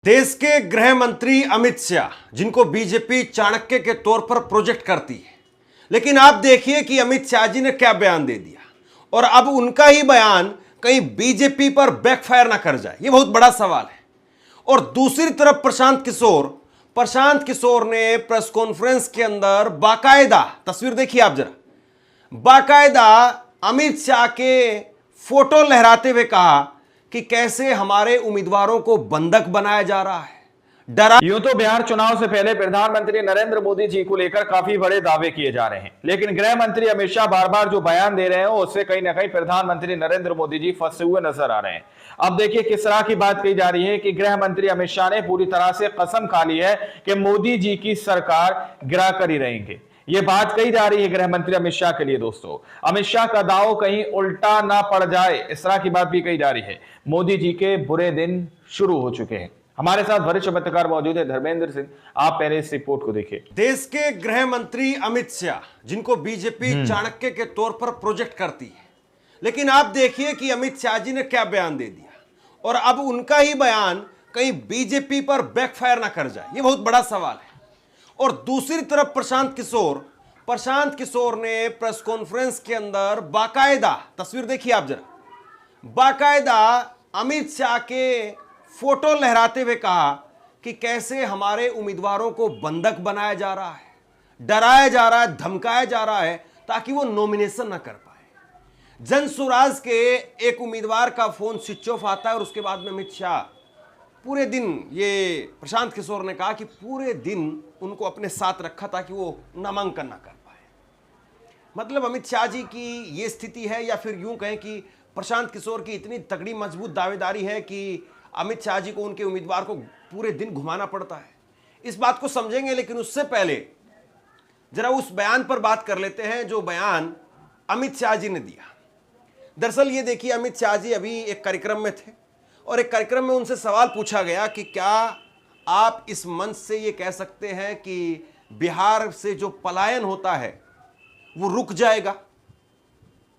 देश के गृह मंत्री अमित शाह, जिनको बीजेपी चाणक्य के तौर पर प्रोजेक्ट करती है, लेकिन आप देखिए कि अमित शाह जी ने क्या बयान दे दिया और अब उनका ही बयान कहीं बीजेपी पर बैकफायर ना कर जाए, यह बहुत बड़ा सवाल है। और दूसरी तरफ प्रशांत किशोर ने प्रेस कॉन्फ्रेंस के अंदर बाकायदा, तस्वीर देखिए आप जरा, बाकायदा अमित शाह के फोटो लहराते हुए कहा कि कैसे हमारे उम्मीदवारों को बंधक बनाया जा रहा है, डरा। यूं तो बिहार चुनाव से पहले प्रधानमंत्री नरेंद्र मोदी जी को लेकर काफी बड़े दावे किए जा रहे हैं, लेकिन गृह मंत्री अमित शाह बार बार जो बयान दे रहे हैं उससे कहीं ना कहीं प्रधानमंत्री नरेंद्र मोदी जी फंसे हुए नजर आ रहे हैं। अब देखिए किस तरह की बात कही जा रही है कि गृह मंत्री अमित शाह ने पूरी तरह से कसम खा ली है कि मोदी जी की सरकार गिरा कर ही रहेंगे। ये बात कही जा रही है गृह मंत्री अमित शाह के लिए। दोस्तों, अमित शाह का दाव कहीं उल्टा ना पड़ जाए, इस तरह की बात भी कही जा रही है। मोदी जी के बुरे दिन शुरू हो चुके हैं। हमारे साथ वरिष्ठ पत्रकार मौजूद है धर्मेंद्र सिंह, आप पहले इस रिपोर्ट को देखिए। देश के गृह मंत्री अमित शाह, जिनको बीजेपी चाणक्य के तौर पर प्रोजेक्ट करती है, लेकिन आप देखिए कि अमित शाह जी ने क्या बयान दे दिया और अब उनका ही बयान कहीं बीजेपी पर बैकफायर ना कर जाए, यह बहुत बड़ा सवाल है। और दूसरी तरफ प्रशांत किशोर ने प्रेस कॉन्फ्रेंस के अंदर बाकायदा, तस्वीर देखिए आप जरा, बाकायदा अमित शाह के फोटो लहराते हुए कहा कि कैसे हमारे उम्मीदवारों को बंधक बनाया जा रहा है, डराया जा रहा है, धमकाया जा रहा है ताकि वो नॉमिनेशन ना कर पाए। जन स्वराज के एक उम्मीदवार का फोन स्विच ऑफ आता है और उसके बाद में अमित शाह पूरे दिन, ये प्रशांत किशोर ने कहा कि पूरे दिन उनको अपने साथ रखा ताकि वो नामांकन ना कर पाए। मतलब अमित शाह जी की ये स्थिति है, या फिर यूं कहें कि प्रशांत किशोर की इतनी तगड़ी मजबूत दावेदारी है कि अमित शाह जी को उनके उम्मीदवार को पूरे दिन घुमाना पड़ता है। इस बात को समझेंगे, लेकिन उससे पहले जरा उस बयान पर बात कर लेते हैं जो बयान अमित शाह जी ने दिया। दरअसल ये देखिए, अमित शाह जी अभी एक कार्यक्रम में थे और एक कार्यक्रम में उनसे सवाल पूछा गया कि क्या आप इस मंच से ये कह सकते हैं कि बिहार से जो पलायन होता है वो रुक जाएगा,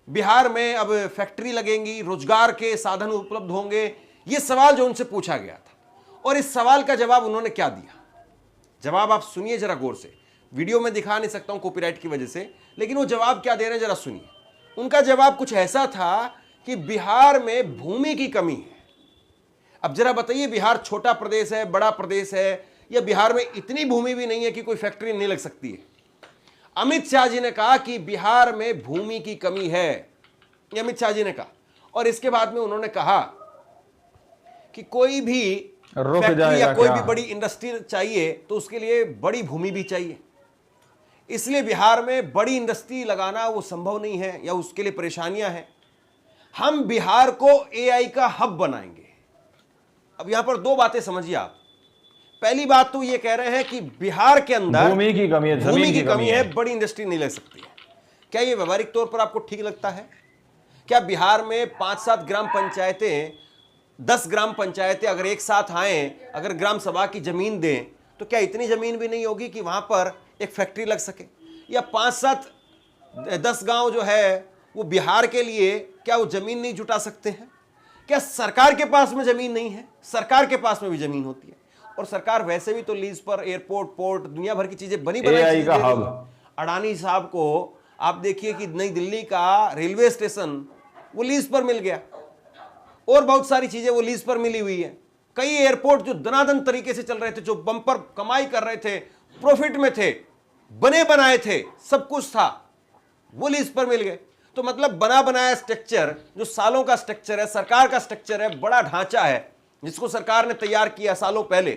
बिहार में अब फैक्ट्री लगेंगी, रोजगार के साधन उपलब्ध होंगे, ये सवाल जो उनसे पूछा गया था। और इस सवाल का जवाब उन्होंने क्या दिया, जवाब आप सुनिए जरा गौर से। वीडियो में दिखा नहीं सकता हूं कॉपीराइट की वजह से, लेकिन वो जवाब क्या दे रहे हैं जरा सुनिए। उनका जवाब कुछ ऐसा था कि बिहार में भूमि की कमी है। अब जरा बताइए, बिहार छोटा प्रदेश है, बड़ा प्रदेश है, या बिहार में इतनी भूमि भी नहीं है कि कोई फैक्ट्री नहीं लग सकती है? अमित शाह जी ने कहा कि बिहार में भूमि की कमी है, ये अमित शाह जी ने कहा। और इसके बाद में उन्होंने कहा कि कोई भी फैक्ट्री या कोई भी बड़ी इंडस्ट्री चाहिए तो उसके लिए बड़ी भूमि भी चाहिए, इसलिए बिहार में बड़ी इंडस्ट्री लगाना वो संभव नहीं है या उसके लिए परेशानियां हैं। हम बिहार को एआई का हब बनाएंगे। अब यहां पर दो बातें समझिए आप। पहली बात तो ये कह रहे हैं कि बिहार के अंदर भूमि की कमी है, भूमि की कमी है, बड़ी इंडस्ट्री नहीं लग सकती है। क्या ये व्यवहारिक तौर पर आपको ठीक लगता है? क्या बिहार में 5-7 ग्राम पंचायतें, 10 ग्राम पंचायतें अगर एक साथ आए, अगर ग्राम सभा की जमीन दें, तो क्या इतनी जमीन भी नहीं होगी कि वहां पर एक फैक्ट्री लग सके? या 5-7-10 गांव जो है वो बिहार के लिए क्या वो जमीन नहीं जुटा सकते हैं? क्या सरकार के पास में जमीन नहीं है? सरकार के पास में भी जमीन होती है, और सरकार वैसे भी तो लीज पर एयरपोर्ट, पोर्ट, दुनिया भर की चीजें बनी बनाई का हब। अडानी साहब को आप देखिए कि नई दिल्ली का रेलवे स्टेशन वो लीज पर मिल गया, और बहुत सारी चीजें वो लीज पर मिली हुई है। कई एयरपोर्ट जो दनादन तरीके से चल रहे थे, जो बम्पर कमाई कर रहे थे, प्रॉफिट में थे, बने बनाए थे, सब कुछ था, वो लीज पर मिल गए। तो मतलब बना बनाया स्ट्रक्चर, जो सालों का स्ट्रक्चर है, सरकार का स्ट्रक्चर है, बड़ा ढांचा है जिसको सरकार ने तैयार किया सालों पहले,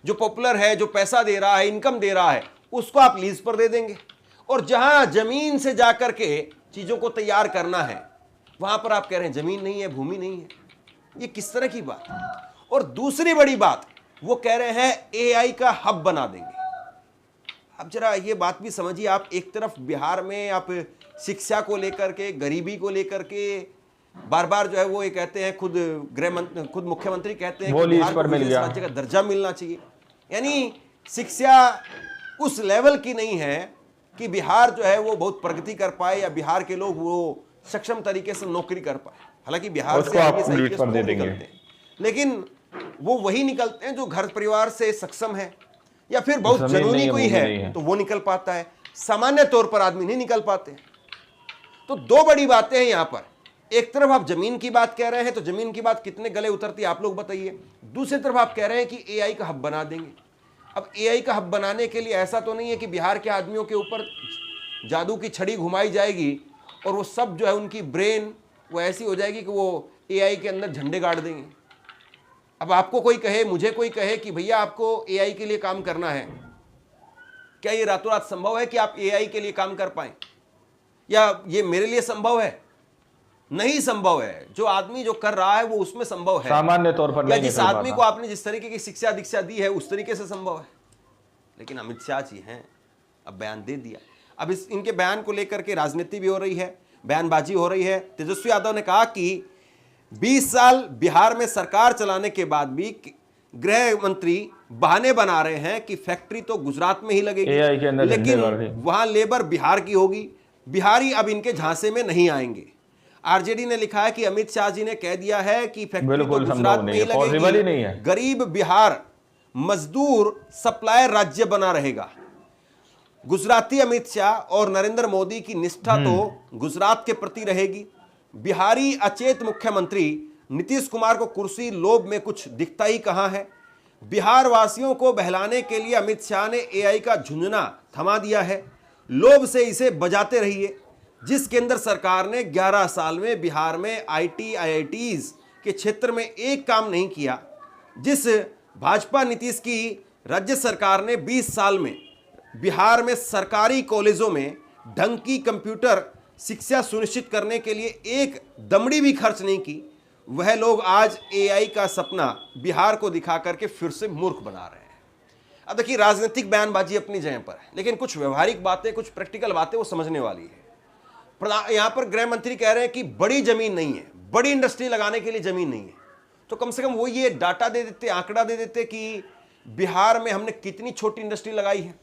जो पॉपुलर है, जो पैसा दे रहा है, इनकम दे रहा है, उसको आप लीज पर दे देंगे। और जहां जमीन से जाकर के चीजों को तैयार करना है, वहां पर आप कह रहे हैं जमीन नहीं है, भूमि नहीं है। ये किस तरह की बात है? और दूसरी बड़ी बात, वो कह रहे हैं एआई का हब बना देंगे। अब जरा ये बात भी समझिए आप। एक तरफ बिहार में आप शिक्षा को लेकर के, गरीबी को लेकर के बार बार जो है वो ये कहते हैं, खुद मुख्यमंत्री कहते हैं कि बिहार को राज्य का दर्जा मिलना चाहिए। यानी शिक्षा उस लेवल की नहीं है कि बिहार जो है वो बहुत प्रगति कर पाए या बिहार के लोग वो सक्षम तरीके से नौकरी कर पाए। हालांकि बिहार से आगे सही दे देंगे, लेकिन वो वही निकलते हैं जो घर परिवार से सक्षम है या फिर बहुत जमीन नहीं जनूनी है, कोई वो भी नहीं है है। तो वो निकल पाता है। सामान्य तौर पर आदमी नहीं निकल पाते। तो दो बड़ी बातें हैं यहां पर। एक तरफ आप जमीन की बात कह रहे हैं तो जमीन की बात कितने गले उतरती है आप लोग बताइए। दूसरी तरफ आप कह रहे हैं कि एआई का हब बना देंगे। अब एआई का हब बनाने के लिए ऐसा तो नहीं है कि बिहार के आदमियों के ऊपर जादू की छड़ी घुमाई जाएगी और वो सब जो है उनकी ब्रेन वो ऐसी हो जाएगी कि वो एआई के अंदर झंडे गाड़ देंगे। अब आपको कोई कहे, मुझे कोई कहे कि भैया आपको एआई के लिए काम करना है, क्या ये रातों रात संभव है कि आप एआई के लिए काम कर पाएं? या ये मेरे लिए संभव है? नहीं संभव है। जो आदमी जो कर रहा है वो उसमें संभव है। सामान्य तौर पर या नहीं जिस निकल आदमी पाता। को आपने जिस तरीके की शिक्षा दीक्षा दी है उस तरीके से संभव है। लेकिन अमित शाह जी हैं, अब बयान दे दिया। अब इनके बयान को लेकर के राजनीति भी हो रही है, बयानबाजी हो रही है। तेजस्वी यादव ने कहा कि 20 साल बिहार में सरकार चलाने के बाद भी गृह मंत्री बहाने बना रहे हैं कि फैक्ट्री तो गुजरात में ही लगेगी, AI के अंदर झंडे गाड़ रहे लेकिन हैं। वहां लेबर बिहार की होगी, बिहारी अब इनके झांसे में नहीं आएंगे। आरजेडी ने लिखा है कि अमित शाह जी ने कह दिया है कि फैक्ट्री तो बिल्कुल गुजरात संभव में नहीं ही है, पॉसिबल ही नहीं लगेगी, है। गरीब बिहार मजदूर सप्लायर राज्य बना रहेगा। गुजराती अमित शाह और नरेंद्र मोदी की निष्ठा तो गुजरात के प्रति रहेगी। बिहारी अचेत मुख्यमंत्री नीतीश कुमार को कुर्सी लोभ में कुछ दिखता ही कहां है। बिहार वासियों को बहलाने के लिए अमित शाह ने एआई का झुंझुना थमा दिया है। लोभ से इसे बजाते रहिए। जिस केंद्र सरकार ने 11 साल में बिहार में आईटी आईआईटीज के क्षेत्र में एक काम नहीं किया, जिस भाजपा नीतीश की राज्य सरकार ने 20 साल में बिहार में सरकारी कॉलेजों में ढंग की कंप्यूटर शिक्षा सुनिश्चित करने के लिए एक दमड़ी भी खर्च नहीं की, वह लोग आज एआई का सपना बिहार को दिखा करके फिर से मूर्ख बना रहे हैं। अब देखिए, राजनीतिक बयानबाजी अपनी जगह पर है, लेकिन कुछ व्यवहारिक बातें, कुछ प्रैक्टिकल बातें वो समझने वाली है। यहां पर गृह मंत्री कह रहे हैं कि बड़ी जमीन नहीं है, बड़ी इंडस्ट्री लगाने के लिए जमीन नहीं है, तो कम से कम वो ये डाटा दे देते, आंकड़ा दे देते कि बिहार में हमने कितनी छोटी इंडस्ट्री लगाई है,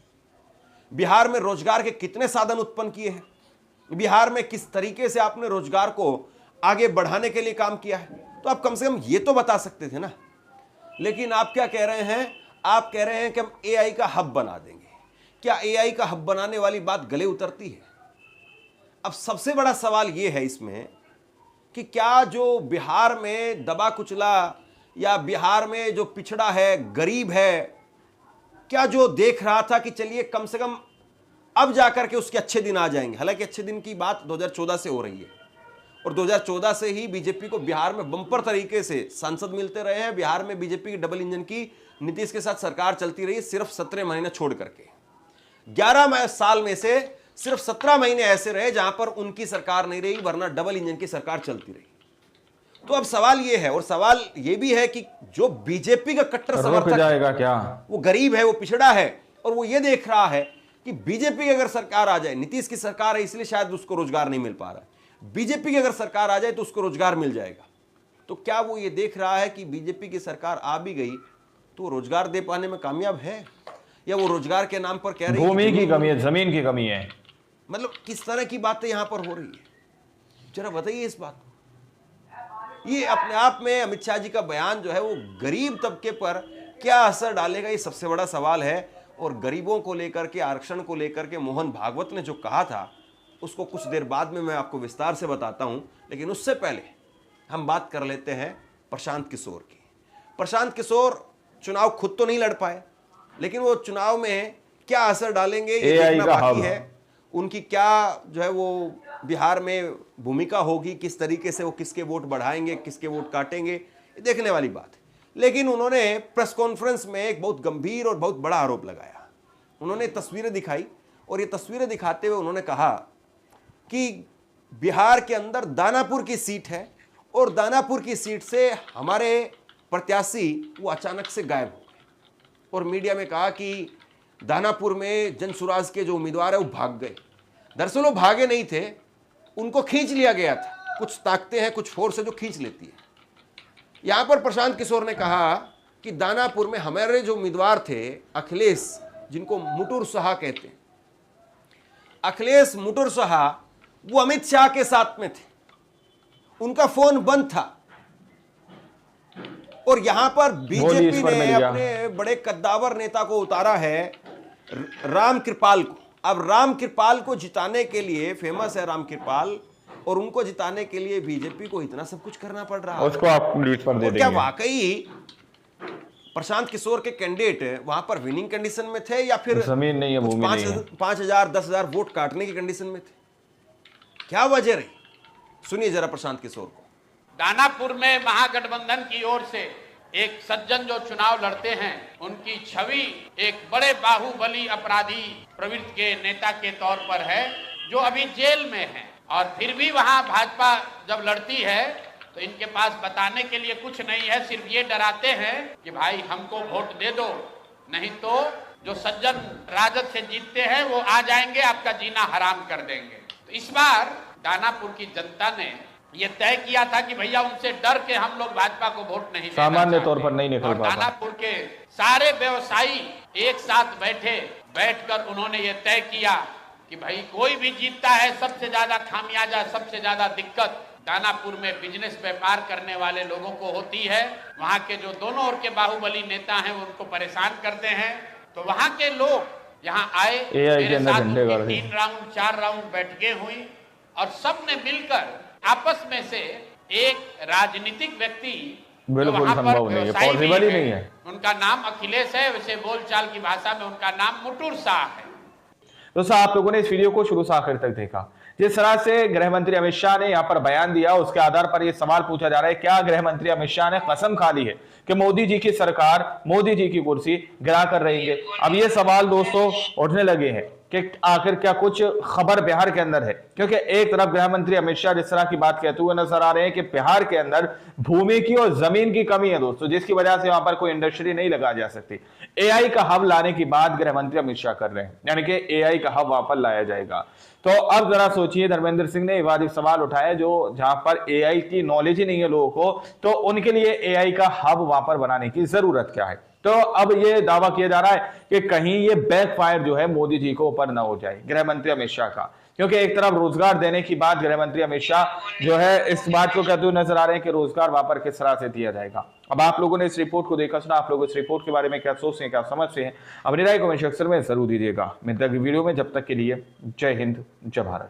बिहार में रोजगार के कितने साधन उत्पन्न किए हैं, बिहार में किस तरीके से आपने रोजगार को आगे बढ़ाने के लिए काम किया है। तो आप कम से कम ये तो बता सकते थे ना। लेकिन आप क्या कह रहे हैं? आप कह रहे हैं कि हम एआई का हब बना देंगे। क्या एआई का हब बनाने वाली बात गले उतरती है? अब सबसे बड़ा सवाल यह है इसमें कि क्या जो बिहार में दबा कुचला या बिहार में जो पिछड़ा है, गरीब है, क्या जो देख रहा था कि चलिए कम से कम अब जाकर के उसके अच्छे दिन आ जाएंगे। हालांकि अच्छे दिन की बात 2014 से हो रही है और 2014 से ही बीजेपी को बिहार में बम्पर तरीके से सांसद मिलते रहे हैं। बिहार में बीजेपी की डबल इंजन की नीतीश के साथ सरकार चलती रही, सिर्फ 17 महीने छोड़ करके। 11 साल में से सिर्फ 17 महीने ऐसे रहे जहां पर उनकी सरकार नहीं रही, वरना डबल इंजन की सरकार चलती रही। तो अब सवाल यह है, और सवाल यह भी है कि जो बीजेपी का कट्टर रुक समर्थक जाएगा क्या? वो गरीब है, वो पिछड़ा है, और वो ये देख रहा है कि बीजेपी की अगर सरकार आ जाए, नीतीश की सरकार है इसलिए शायद उसको रोजगार नहीं मिल पा रहा है, बीजेपी की अगर सरकार आ जाए तो उसको रोजगार मिल जाएगा। तो क्या वो ये देख रहा है कि बीजेपी की सरकार आ भी गई तो रोजगार दे पाने में कामयाब है, या वो रोजगार के नाम पर कह रही है भूमि की कमी है, जमीन की कमी है? मतलब किस तरह की बातें यहां पर हो रही है, जरा बताइए इस बात को। ये अपने आप में अमित शाह जी का बयान जो है वो गरीब तबके पर क्या असर डालेगा, ये सबसे बड़ा सवाल है। और गरीबों को लेकर के, आरक्षण को लेकर के मोहन भागवत ने जो कहा था उसको कुछ देर बाद में मैं आपको विस्तार से बताता हूं, लेकिन उससे पहले हम बात कर लेते हैं प्रशांत किशोर की। प्रशांत किशोर चुनाव खुद तो नहीं लड़ पाए, लेकिन वो चुनाव में क्या असर डालेंगे ये देखना बाकी है। उनकी क्या जो है वो बिहार में भूमिका होगी, किस तरीके से वो किसके वोट बढ़ाएंगे, किसके वोट काटेंगे, ये देखने वाली बात है। लेकिन उन्होंने प्रेस कॉन्फ्रेंस में एक बहुत गंभीर और बहुत बड़ा आरोप लगाया। उन्होंने तस्वीरें दिखाई और ये तस्वीरें दिखाते हुए उन्होंने कहा कि बिहार के अंदर दानापुर की सीट है और दानापुर की सीट से हमारे प्रत्याशी वो अचानक से गायब हो गए, और मीडिया में कहा कि दानापुर में जनसुराज के जो उम्मीदवार है वो भाग गए। दरअसल वो भागे नहीं थे, उनको खींच लिया गया था। कुछ ताकतें हैं, कुछ फोर्स है जो खींच लेती है। यहां पर प्रशांत किशोर ने कहा कि दानापुर में हमारे जो उम्मीदवार थे अखिलेश, जिनको मुटुर शाह कहते हैं, अखिलेश मुटुर शाह, वो अमित शाह के साथ में थे, उनका फोन बंद था और यहां पर बोलिए, बीजेपी इस पर ने मिल गया। अपने बड़े कद्दावर नेता को उतारा है, राम कृपाल को। अब राम कृपाल को जिताने के लिए, फेमस है राम कृपाल, और उनको जिताने के लिए बीजेपी को इतना सब कुछ करना पड़ रहा है। उसको आप लीड पर दे और क्या देंगे। वाकई प्रशांत किशोर के कैंडिडेट वहां पर विनिंग कंडीशन में थे, या फिर जमीन नहीं है, कुछ भूमि नहीं है। 5,000 10,000 वोट काटने की कंडीशन में थे? क्या वजह रही? सुनिए जरा प्रशांत किशोर को। दानापुर में महागठबंधन की ओर से एक सज्जन जो चुनाव लड़ते हैं, उनकी छवि एक बड़े बाहुबली अपराधी प्रवृत्ति के नेता के तौर पर है, जो अभी जेल में है। और फिर भी वहां भाजपा जब लड़ती है तो इनके पास बताने के लिए कुछ नहीं है, सिर्फ ये डराते हैं कि भाई हमको वोट दे दो, नहीं तो जो सज्जन राजद से जीतते हैं वो आ जाएंगे, आपका जीना हराम कर देंगे। तो इस बार दानापुर की जनता ने ये तय किया था कि भैया उनसे डर के हम लोग भाजपा को वोट नहीं देना सामान्य चाहते। तौर पर नहीं निकल और पाता। दानापुर के सारे व्यवसायी एक साथ बैठकर उन्होंने ये तय किया कि भाई कोई भी जीतता है, सबसे ज्यादा खामियाजा, सबसे ज्यादा दिक्कत दानापुर में बिजनेस व्यापार करने वाले लोगों को होती है। वहां के जो दोनों ओर के बाहुबली नेता हैं वो उनको परेशान करते हैं। तो वहां के लोग यहाँ आए, मेरे साथ उनकी 3 राउंड 4 राउंड बैठकें हुई और सबने मिलकर आपस में से एक राजनीतिक व्यक्ति बिल्कुल संभव नहीं है, पॉसिबल ही नहीं है। उनका नाम अखिलेश है, वैसे बोलचाल की भाषा में उनका नाम मुटुर शाह है। दोस्तों, आप लोगों ने इस वीडियो को शुरू से आखिर तक देखा। जिस तरह से गृह मंत्री अमित शाह ने यहाँ पर बयान दिया, उसके आधार पर यह सवाल पूछा जा रहा है, क्या गृह मंत्री अमित शाह ने कसम खा ली है कि मोदी जी की सरकार, मोदी जी की कुर्सी गिरा कर रहेंगे? अब ये सवाल दोस्तों उठने लगे हैं कि आखिर क्या कुछ खबर बिहार के अंदर है, क्योंकि एक तरफ गृह मंत्री अमित शाह जिस तरह की बात कहते हुए नजर आ रहे हैं कि बिहार के अंदर भूमि की और जमीन की कमी है दोस्तों, जिसकी वजह से वहां पर कोई इंडस्ट्री नहीं लगा जा सकती। एआई का हब लाने की बात गृह मंत्री अमित शाह कर रहे हैं, यानी कि एआई का हब वहां पर लाया जाएगा। तो अब जरा सोचिए, धर्मेंद्र सिंह ने विवादित सवाल उठाया, जो जहां पर एआई की नॉलेज ही नहीं है लोगों को, तो उनके लिए एआई का हब वहां पर बनाने की जरूरत क्या है? तो अब ये दावा किया जा रहा है कि कहीं ये बैकफायर जो है मोदी जी को ऊपर ना हो जाए गृह मंत्री अमित शाह का, क्योंकि एक तरफ रोजगार देने की बात गृह मंत्री अमित शाह जो है इस बात को कहते हुए नजर आ रहे हैं कि रोजगार वहां पर किस तरह से दिया जाएगा। अब आप लोगों ने इस रिपोर्ट को देखा सुना, आप लोग इस रिपोर्ट के बारे में क्या सोचते हैं, क्या समझते हैं? अपनी राय कमेंट सेक्शन में जरूर दीजिएगा। मिलते हैं अगली वीडियो में, जब तक के लिए जय हिंद, जय भारत।